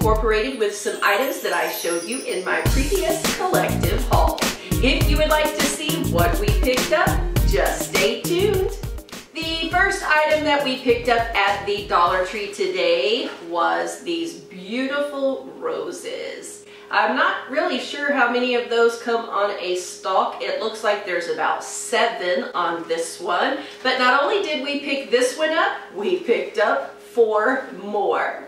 incorporated with some items that I showed you in my previous collective haul. If you would like to see what we picked up, just stay tuned. The first item that we picked up at the Dollar Tree today was these beautiful roses. I'm not really sure how many of those come on a stalk. It looks like there's about 7 on this one. But not only did we pick this one up, we picked up 4 more.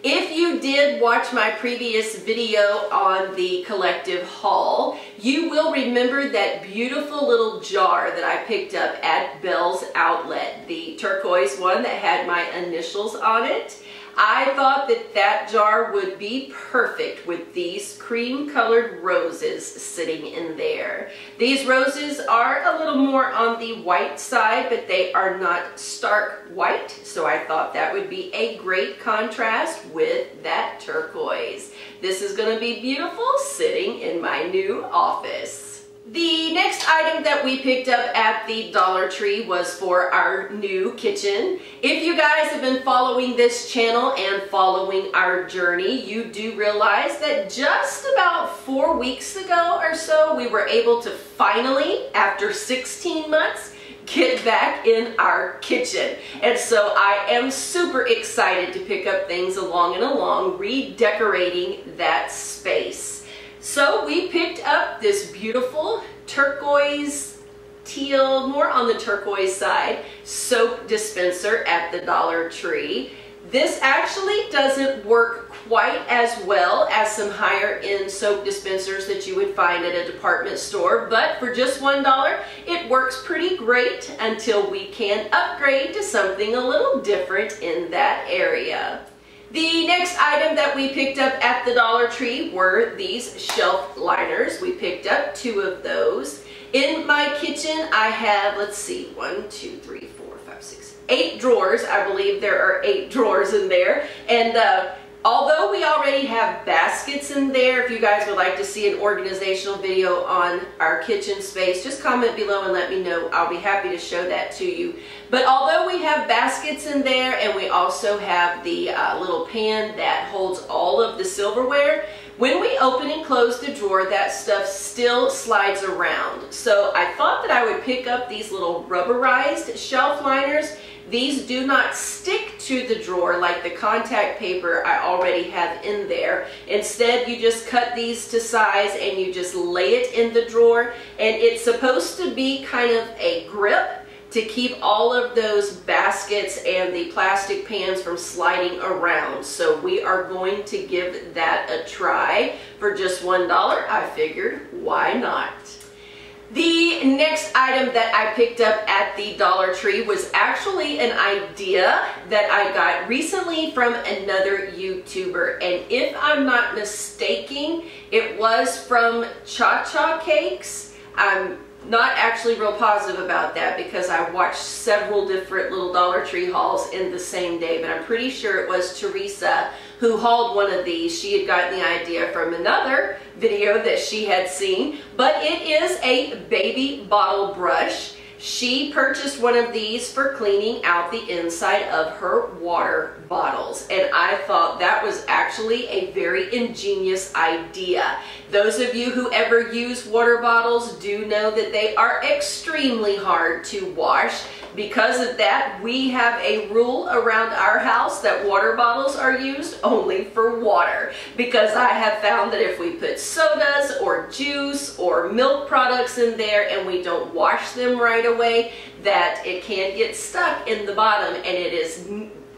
If you did watch my previous video on the collective haul, you will remember that beautiful little jar that I picked up at Bell's Outlet, the turquoise one that had my initials on it. I thought that that jar would be perfect with these cream colored roses sitting in there. These roses are a little more on the white side, but they are not stark white, so I thought that would be a great contrast with that turquoise. This is going to be beautiful sitting in my new office. The next item that we picked up at the Dollar Tree was for our new kitchen. If you guys have been following this channel and following our journey, you do realize that just about 4 weeks ago or so, we were able to finally, after 16 months, get back in our kitchen. And so I am super excited to pick up things along, redecorating that space. So we picked up this beautiful turquoise, teal, more on the turquoise side, soap dispenser at the Dollar Tree. This actually doesn't work quite as well as some higher end soap dispensers that you would find at a department store, but for just $1, it works pretty great until we can upgrade to something a little different in that area. The next item that we picked up at the Dollar Tree were these shelf liners. We picked up 2 of those. In my kitchen, I have, let's see, 1, 2, 3, 4, 5, 6, 8 drawers. I believe there are 8 drawers in there. And although we already have baskets in there, if you guys would like to see an organizational video on our kitchen space, just comment below and let me know. I'll be happy to show that to you. But although we have baskets in there and we also have the little pan that holds all of the silverware, when we open and close the drawer, that stuff still slides around. So I thought that I would pick up these little rubberized shelf liners. These do not stick to the drawer like the contact paper I already have in there. Instead, you just cut these to size and you just lay it in the drawer. And it's supposed to be kind of a grip to keep all of those baskets and the plastic pans from sliding around. So we are going to give that a try. For just $1, I figured, why not? The next item that I picked up at the Dollar Tree was actually an idea that I got recently from another YouTuber. And if I'm not mistaken, it was from Cha-Cha Cakes. I'm not actually real positive about that because I watched several different little Dollar Tree hauls in the same day, but I'm pretty sure it was Teresa who hauled one of these. She had gotten the idea from another video that she had seen, but it is a baby bottle brush. She purchased one of these for cleaning out the inside of her water bottles, and I thought that was actually a very ingenious idea. Those of you who ever use water bottles do know that they are extremely hard to wash. Because of that, we have a rule around our house that water bottles are used only for water, because I have found that if we put sodas or juice or milk products in there and we don't wash them right away, that it can get stuck in the bottom and it is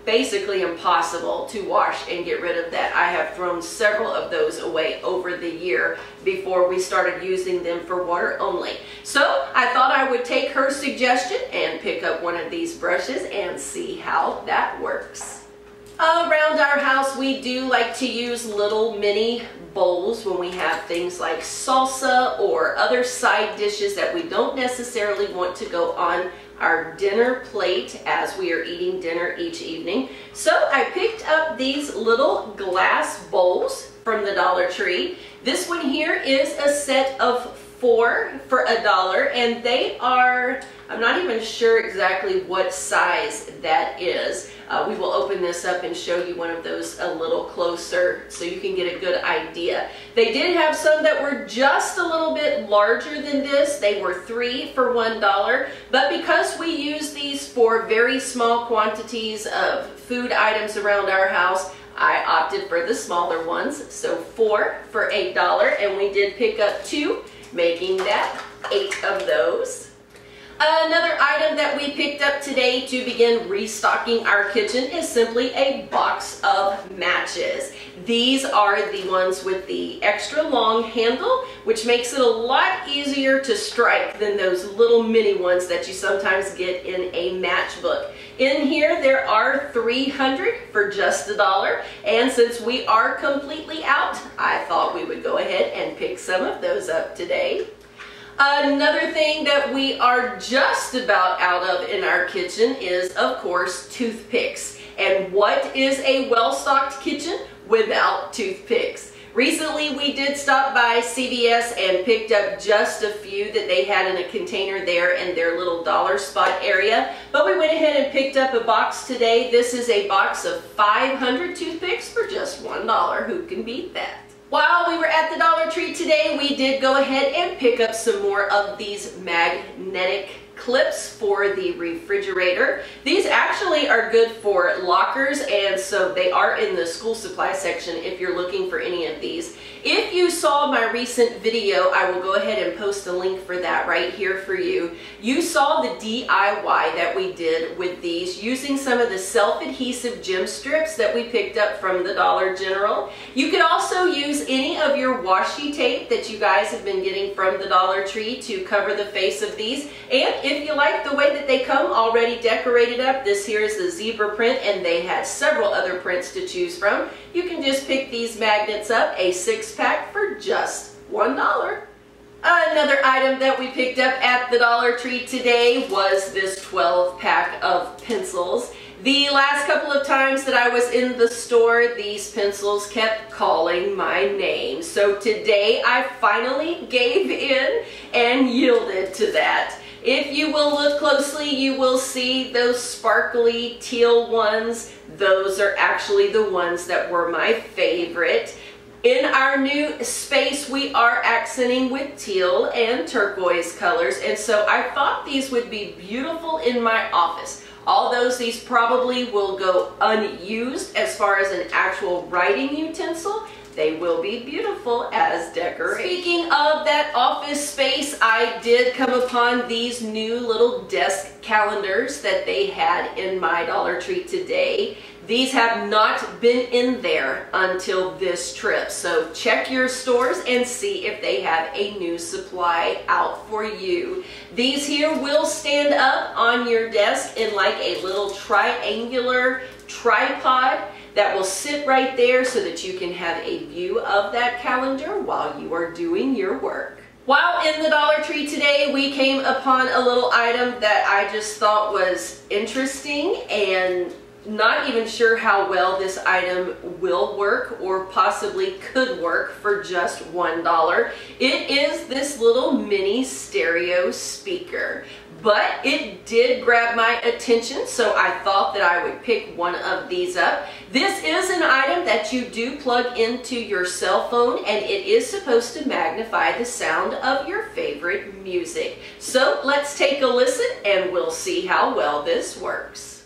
basically impossible to wash and get rid of that. I have thrown several of those away over the year before we started using them for water only. So I thought I would take her suggestion and pick up one of these brushes and see how that works. Around our house, we do like to use little mini bowls when we have things like salsa or other side dishes that we don't necessarily want to go on our dinner plate as we are eating dinner each evening. So I picked up these little glass bowls from the Dollar Tree. This one here is a set of 4 for $1, and they are, I'm not even sure exactly what size that is. We will open this up and show you one of those a little closer so you can get a good idea. They did have some that were just a little bit larger than this. They were 3 for $1, but because we use these for very small quantities of food items around our house, I opted for the smaller ones, so 4 for $8, and we did pick up 2, making that 8 of those. Another item that we picked up today to begin restocking our kitchen is simply a box of matches. These are the ones with the extra long handle, which makes it a lot easier to strike than those little mini ones that you sometimes get in a matchbook. In here there are 300 for just $1, and since we are completely out, I thought we would go ahead and pick some of those up today. Another thing that we are just about out of in our kitchen is, of course, toothpicks. And what is a well-stocked kitchen without toothpicks? Recently, we did stop by CVS and picked up just a few that they had in a container there in their little dollar spot area. But we went ahead and picked up a box today. This is a box of 500 toothpicks for just $1. Who can beat that? While we were at the Dollar Tree today, we did go ahead and pick up some more of these magnetic clips for the refrigerator. These actually are good for lockers, and so they are in the school supply section if you're looking for any of these. If you saw my recent video, I will go ahead and post a link for that right here for you. You saw the DIY that we did with these using some of the self-adhesive gem strips that we picked up from the Dollar General. You could also use any of your washi tape that you guys have been getting from the Dollar Tree to cover the face of these. And if you like the way that they come already decorated up, this here is the zebra print, and they had several other prints to choose from. You can just pick these magnets up, a 6-pack for just $1. Another item that we picked up at the Dollar Tree today was this 12-pack of pencils. The last couple of times that I was in the store, these pencils kept calling my name. So today I finally gave in and yielded to that. If you will look closely, you will see those sparkly teal ones. Those are actually the ones that were my favorite. In our new space, we are accenting with teal and turquoise colors, and so I thought these would be beautiful in my office. Although these probably will go unused as far as an actual writing utensil, they will be beautiful as decoration. Speaking of that office space, I did come upon these new little desk calendars that they had in my Dollar Tree today. These have not been in there until this trip, so check your stores and see if they have a new supply out for you. These here will stand up on your desk in like a little triangular tripod that will sit right there so that you can have a view of that calendar while you are doing your work. While in the Dollar Tree today, we came upon a little item that I just thought was interesting, and not even sure how well this item will work or possibly could work for just $1. It is this little mini stereo speaker, but it did grab my attention, so I thought that I would pick one of these up. This is an item that you do plug into your cell phone, and it is supposed to magnify the sound of your favorite music. So let's take a listen and we'll see how well this works.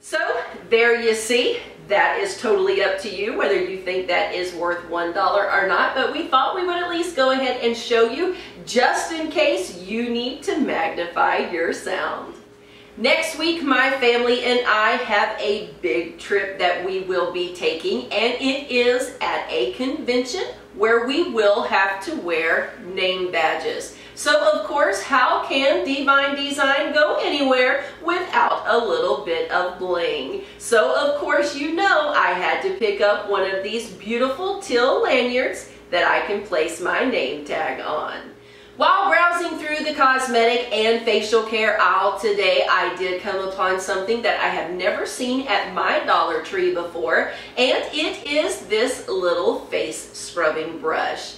So there you see, that is totally up to you whether you think that is worth $1 or not, but we thought we would at least go ahead and show you just in case you need to magnify your sound. Next week, my family and I have a big trip that we will be taking, and it is at a convention where we will have to wear name badges. So of course, how can Divine Design go anywhere without a little bit of bling? So of course, you know I had to pick up one of these beautiful teal lanyards. that I can place my name tag on. While browsing through the cosmetic and facial care aisle today, I did come upon something that I have never seen at my Dollar Tree before, and it is this little face scrubbing brush.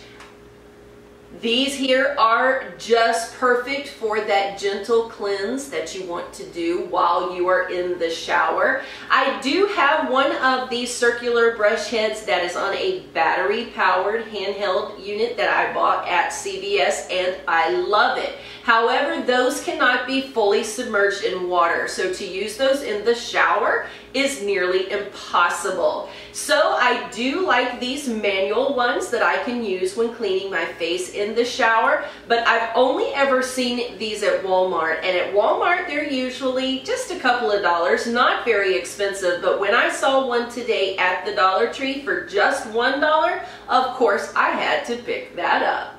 These here are just perfect for that gentle cleanse that you want to do while you are in the shower. I do have one of these circular brush heads that is on a battery powered handheld unit that I bought at CVS, and I love it. However, those cannot be fully submerged in water, so to use those in the shower is nearly impossible. So I do like these manual ones that I can use when cleaning my face in the shower, but I've only ever seen these at Walmart, and at Walmart they're usually just a couple of dollars, not very expensive, but when I saw one today at the Dollar Tree for just $1, of course I had to pick that up.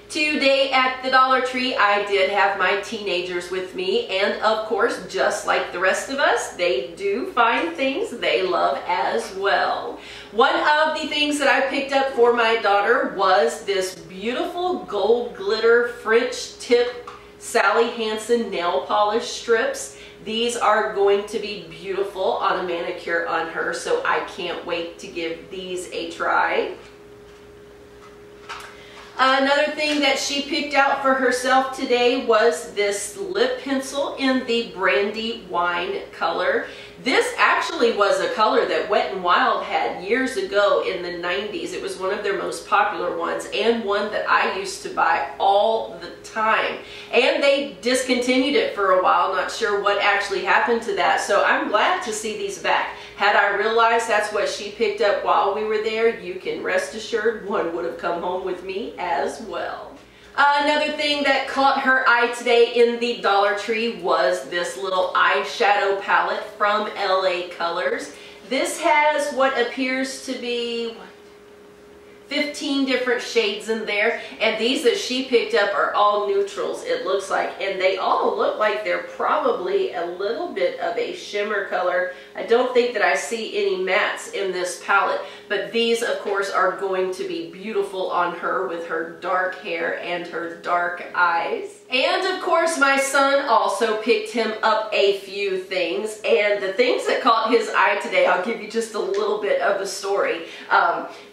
Today at the Dollar Tree, I did have my teenagers with me, and of course, just like the rest of us, they do find things they love as well. One of the things that I picked up for my daughter was this beautiful gold glitter French tip Sally Hansen nail polish strips. These are going to be beautiful on a manicure on her, so I can't wait to give these a try. Another thing that she picked out for herself today was this lip pencil in the brandy wine color. This actually was a color that Wet n Wild had years ago in the 90s. It was one of their most popular ones, and one that I used to buy all the time. And they discontinued it for a while, not sure what actually happened to that, so I'm glad to see these back. Had I realized that's what she picked up while we were there, you can rest assured one would have come home with me as well. Another thing that caught her eye today in the Dollar Tree was this little eyeshadow palette from LA Colors. This has what appears to be 15 different shades in there, and these that she picked up are all neutrals, it looks like, and they all look like they're probably a little bit of a shimmer color. I don't think that I see any mattes in this palette, but these of course are going to be beautiful on her with her dark hair and her dark eyes. And of course my son also picked him up a few things, and the things that caught his eye today, I'll give you just a little bit of the story.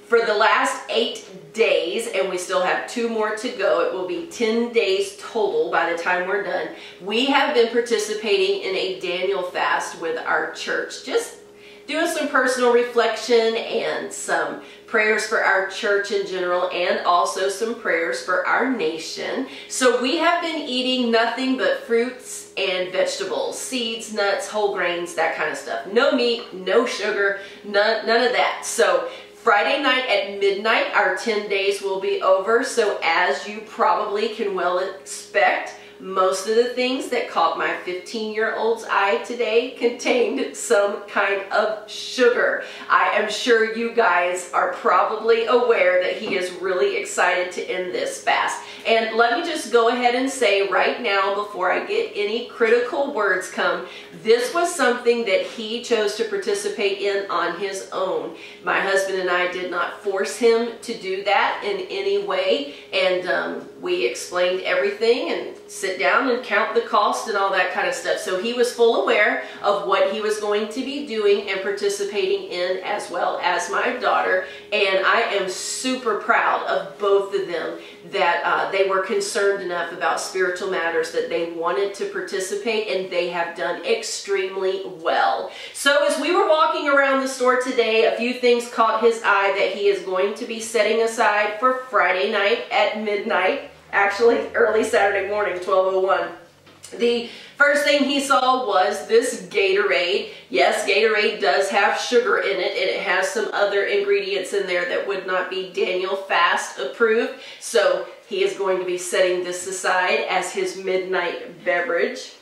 For the last 8 days, and we still have 2 more to go, it will be 10 days total by the time we're done, we have been participating in a Daniel fast with our church. Just doing some personal reflection and some prayers for our church in general, and also some prayers for our nation. So we have been eating nothing but fruits and vegetables, seeds, nuts, whole grains, that kind of stuff. No meat, no sugar, none of that. So Friday night at midnight, our 10 days will be over, so as you probably can well expect, most of the things that caught my 15-year-old's eye today contained some kind of sugar. I am sure you guys are probably aware that he is really excited to end this fast. And let me just go ahead and say right now, before I get any critical words come, this was something that he chose to participate in on his own. My husband and I did not force him to do that in any way, and we explained everything and sit down and count the cost and all that kind of stuff. So he was full aware of what he was going to be doing and participating in, as well as my daughter, and I am super proud of both of them that they were concerned enough about spiritual matters that they wanted to participate, and they have done extremely well. So as we were walking around the store today, a few things caught his eye that he is going to be setting aside for Friday night at midnight. Actually, early Saturday morning, 12:01. The first thing he saw was this Gatorade. Yes, Gatorade does have sugar in it, and it has some other ingredients in there that would not be Daniel Fast approved. So he is going to be setting this aside as his midnight beverage.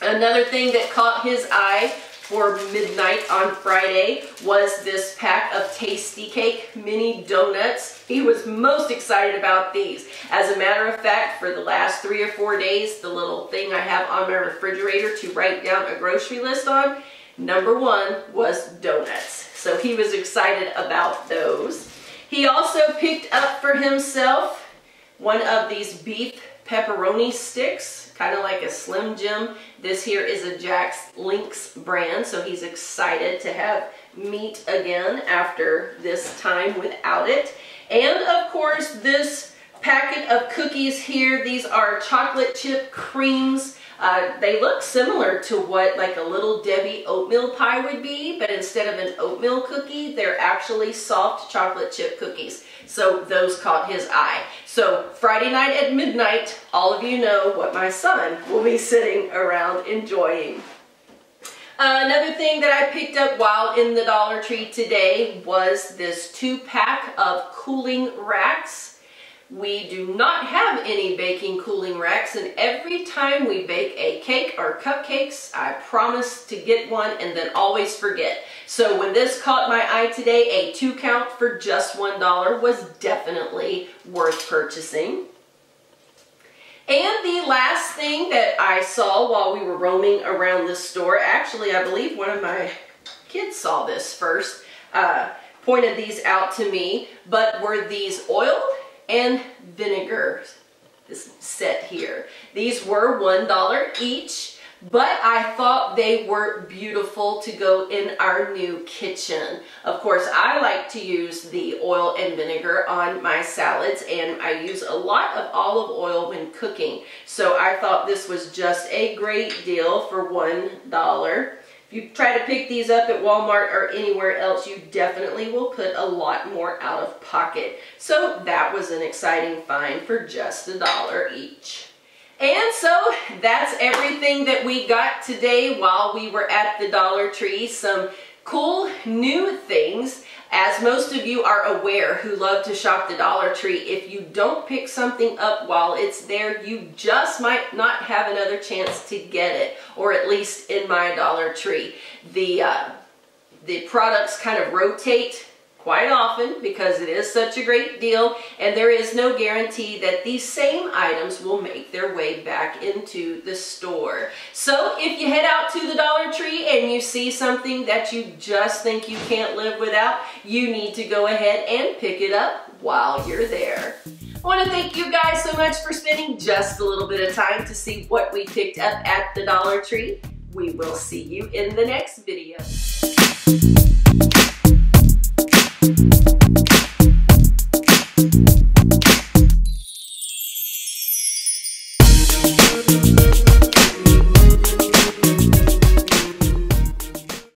Another thing that caught his eye for midnight on Friday was this pack of Tasty Cake mini donuts. He was most excited about these. As a matter of fact, for the last 3 or 4 days, the little thing I have on my refrigerator to write down a grocery list on, number 1 was donuts. So he was excited about those. He also picked up for himself one of these beef pepperoni sticks, kind of like a Slim Jim. This here is a Jack's Links brand, so he's excited to have meat again after this time without it. And of course, this packet of cookies here, these are chocolate chip creams. They look similar to what like a Little Debbie oatmeal pie would be, but instead of an oatmeal cookie, they're actually soft chocolate chip cookies. So those caught his eye. So Friday night at midnight, all of you know what my son will be sitting around enjoying. Another thing that I picked up while in the Dollar Tree today was this 2-pack of cooling racks. We do not have any baking cooling racks, and every time we bake a cake or cupcakes, I promise to get one and then always forget. So when this caught my eye today, a 2-count for just $1 was definitely worth purchasing. And the last thing that I saw while we were roaming around the store, actually I believe one of my kids saw this first, pointed these out to me, but were these oil and vinegar, this set here. These were $1 each, but I thought they were beautiful to go in our new kitchen. Of course, I like to use the oil and vinegar on my salads, and I use a lot of olive oil when cooking. So I thought this was just a great deal for $1. If you try to pick these up at Walmart or anywhere else, you definitely will put a lot more out of pocket. So that was an exciting find for just $1 each. And so that's everything that we got today while we were at the Dollar Tree. Some cool new things. As most of you are aware who love to shop the Dollar Tree, if you don't pick something up while it's there, you just might not have another chance to get it, or at least in my Dollar Tree. The products kind of rotate quite often because it is such a great deal, and there is no guarantee that these same items will make their way back into the store. So if you head out to the Dollar Tree and you see something that you just think you can't live without, you need to go ahead and pick it up while you're there. I want to thank you guys so much for spending just a little bit of time to see what we picked up at the Dollar Tree. We will see you in the next video.